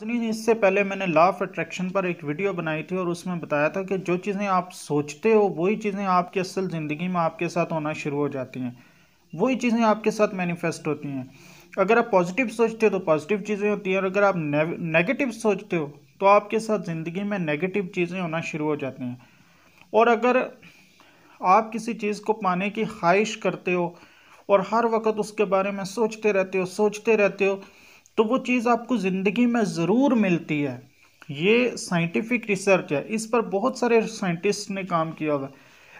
नाज़रीन, इससे पहले मैंने लॉ ऑफ अट्रैक्शन पर एक वीडियो बनाई थी और उसमें बताया था कि जो चीज़ें आप सोचते हो वही चीज़ें आपकी असल ज़िंदगी में आपके साथ होना शुरू हो जाती हैं। वही चीज़ें आपके साथ मैनिफेस्ट होती हैं। अगर आप पॉजिटिव सोचते हो तो पॉजिटिव चीज़ें होती हैं, और अगर आप नेगेटिव सोचते हो तो आपके साथ ज़िंदगी में नेगेटिव चीज़ें होना शुरू हो जाती हैं। और अगर आप किसी चीज़ को पाने की ख्वाहिश करते हो और हर वक्त उसके बारे में सोचते रहते हो तो वो चीज़ आपको ज़िंदगी में ज़रूर मिलती है। ये साइंटिफिक रिसर्च है, इस पर बहुत सारे साइंटिस्ट ने काम किया हुआ है,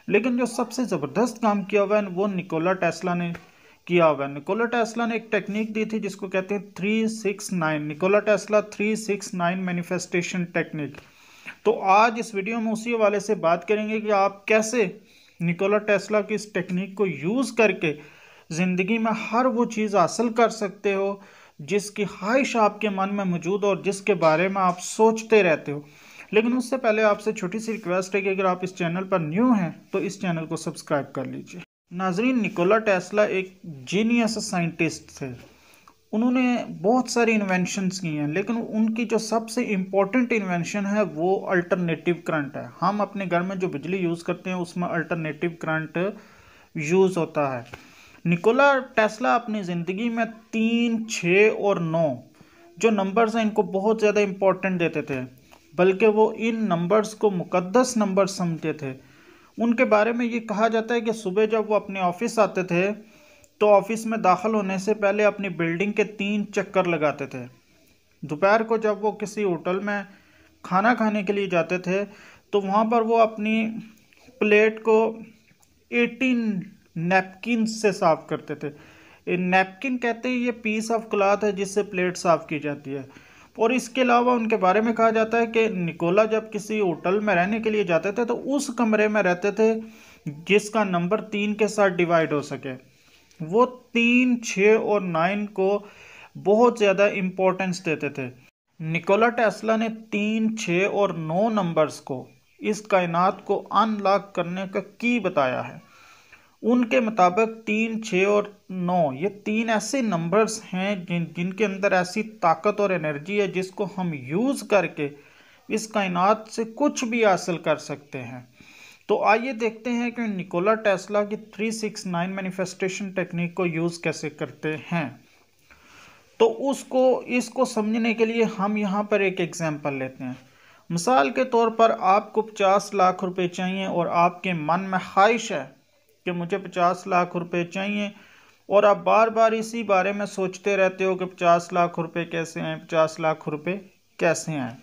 लेकिन जो सबसे ज़बरदस्त काम किया हुआ है वो निकोला टेस्ला ने किया हुआ है। निकोला टेस्ला ने एक टेक्निक दी थी जिसको कहते हैं 369, निकोला टेस्ला 369 मैनिफेस्टेशन टेक्निक। तो आज इस वीडियो में उसी हवाले से बात करेंगे कि आप कैसे निकोला टेस्ला की इस टेक्निक को यूज़ करके ज़िंदगी में हर वो चीज़ हासिल कर सकते हो जिसकी ख्वाहिश आपके मन में मौजूद और जिसके बारे में आप सोचते रहते हो। लेकिन उससे पहले आपसे छोटी सी रिक्वेस्ट है कि अगर आप इस चैनल पर न्यू हैं तो इस चैनल को सब्सक्राइब कर लीजिए। नाजरीन, निकोला टेस्ला एक जीनियस साइंटिस्ट थे। उन्होंने बहुत सारी इन्वेंशंस की हैं, लेकिन उनकी जो सबसे इम्पोर्टेंट इन्वेंशन है वो अल्टरनेटिव करंट है। हम अपने घर में जो बिजली यूज़ करते हैं उसमें अल्टरनेटिव करंट यूज़ होता है। निकोला टेस्ला अपनी ज़िंदगी में 3, 6 और 9 जो नंबर्स हैं इनको बहुत ज़्यादा इम्पोर्टेंट देते थे, बल्कि वो इन नंबर्स को मुकद्दस नंबर समझते थे। उनके बारे में ये कहा जाता है कि सुबह जब वो अपने ऑफिस आते थे तो ऑफिस में दाखिल होने से पहले अपनी बिल्डिंग के 3 चक्कर लगाते थे। दोपहर को जब वो किसी होटल में खाना खाने के लिए जाते थे तो वहाँ पर वो अपनी प्लेट को 18 नैपकिन से साफ करते थे। नैपकिन कहते हैं ये पीस ऑफ क्लॉथ है जिससे प्लेट साफ की जाती है। और इसके अलावा उनके बारे में कहा जाता है कि निकोला जब किसी होटल में रहने के लिए जाते थे तो उस कमरे में रहते थे जिसका नंबर 3 के साथ डिवाइड हो सके। वो 3, 6 और 9 को बहुत ज़्यादा इम्पोर्टेंस देते थे। निकोला टेस्ला ने 3, 6 और 9 नंबर्स को इस कायनात को अनलॉक करने का की बताया है। उनके मुताबिक 3, 6 और 9 ये 3 ऐसे नंबर्स हैं जिनके अंदर ऐसी ताकत और एनर्जी है जिसको हम यूज़ करके इस कायनात से कुछ भी हासिल कर सकते हैं। तो आइए देखते हैं कि निकोला टेस्ला की 369 मैनिफेस्टेशन टेक्निक को यूज़ कैसे करते हैं। तो इसको समझने के लिए हम यहाँ पर एक एग्जांपल लेते हैं। मिसाल के तौर पर आपको 50 लाख रुपए चाहिए और आपके मन में ख्वाहिश है कि मुझे 50 लाख रुपए चाहिए, और आप बार बार इसी बारे में सोचते रहते हो कि 50 लाख रुपए कैसे आए, 50 लाख रुपए कैसे आए।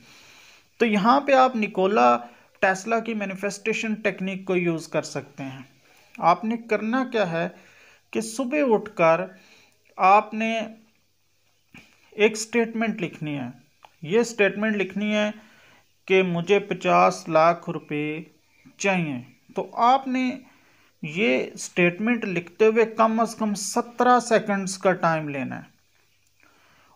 तो यहाँ पे आप निकोला टेस्ला की मैनिफेस्टेशन टेक्निक को यूज़ कर सकते हैं। आपने करना क्या है कि सुबह उठकर आपने एक स्टेटमेंट लिखनी है। ये स्टेटमेंट लिखनी है कि मुझे 50 लाख रुपए चाहिए। तो आपने ये स्टेटमेंट लिखते हुए कम से कम 17 सेकंड्स का टाइम लेना है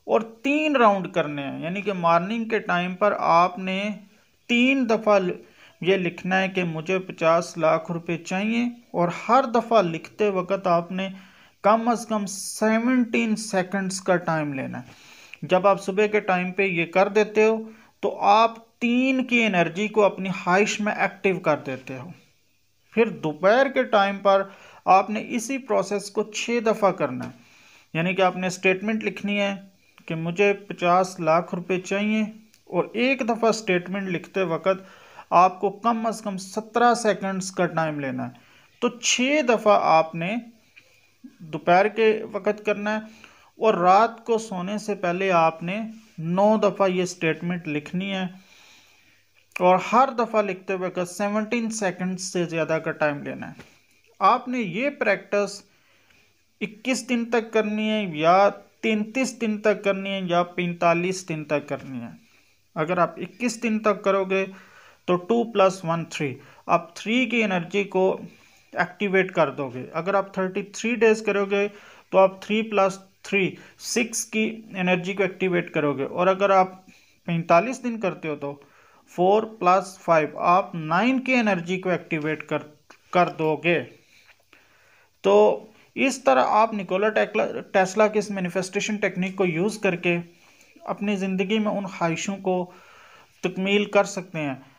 और 3 राउंड करने हैं। यानी कि मॉर्निंग के टाइम पर आपने 3 दफ़ा ये लिखना है कि मुझे 50 लाख रुपए चाहिए, और हर दफ़ा लिखते वक्त आपने कम से कम 17 सेकंड्स का टाइम लेना है। जब आप सुबह के टाइम पे ये कर देते हो तो आप 3 की एनर्जी को अपनी ख्वाहिश में एक्टिव कर देते हो। फिर दोपहर के टाइम पर आपने इसी प्रोसेस को 6 दफ़ा करना है। यानी कि आपने स्टेटमेंट लिखनी है कि मुझे 50 लाख रुपए चाहिए, और एक दफ़ा स्टेटमेंट लिखते वक्त आपको कम से कम 17 सेकंड्स का टाइम लेना है। तो 6 दफ़ा आपने दोपहर के वक्त करना है, और रात को सोने से पहले आपने 9 दफ़ा ये स्टेटमेंट लिखनी है, और हर दफ़ा लिखते वक्त 17 सेकंड्स से ज़्यादा का टाइम लेना है। आपने ये प्रैक्टिस 21 दिन तक करनी है, या 33 दिन तक करनी है, या 45 दिन तक करनी है। अगर आप 21 दिन तक करोगे तो 2 + 1 3, आप 3 की एनर्जी को एक्टिवेट कर दोगे। अगर आप 33 डेज करोगे तो आप 3 + 3 6 की एनर्जी को एक्टिवेट करोगे, और अगर आप 45 दिन करते हो तो 4 + 5 आप 9 की एनर्जी को एक्टिवेट कर दोगे। तो इस तरह आप निकोला टेस्ला की इस मैनिफेस्टेशन टेक्निक को यूज़ करके अपनी ज़िंदगी में उन ख्वाहिशों को तकमील कर सकते हैं।